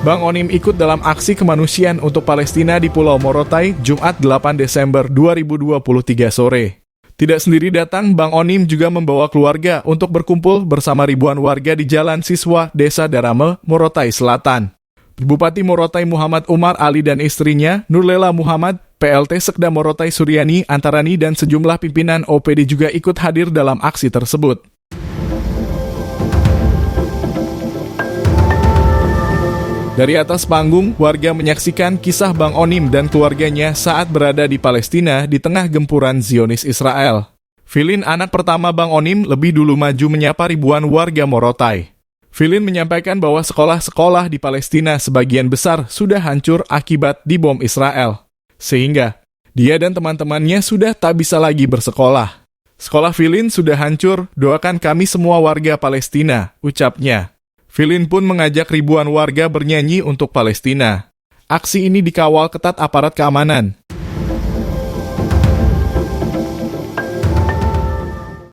Bang Onim ikut dalam aksi kemanusiaan untuk Palestina di Pulau Morotai, Jumat 8 Desember 2023 sore. Tidak sendiri datang, Bang Onim juga membawa keluarga untuk berkumpul bersama ribuan warga di Jalan Siswa, Desa Darame, Morotai Selatan. Bupati Morotai Muhammad Umar Ali dan istrinya, Nurlela Muhammad, PLT Sekda Morotai Suryani Antarani dan sejumlah pimpinan OPD juga ikut hadir dalam aksi tersebut. Dari atas panggung, warga menyaksikan kisah Bang Onim dan keluarganya saat berada di Palestina di tengah gempuran Zionis Israel. Filin, anak pertama Bang Onim, lebih dulu maju menyapa ribuan warga Morotai. Filin menyampaikan bahwa sekolah-sekolah di Palestina sebagian besar sudah hancur akibat dibom Israel. Sehingga, dia dan teman-temannya sudah tak bisa lagi bersekolah. Sekolah Filin sudah hancur, doakan kami semua warga Palestina, ucapnya. Filin pun mengajak ribuan warga bernyanyi untuk Palestina. Aksi ini dikawal ketat aparat keamanan.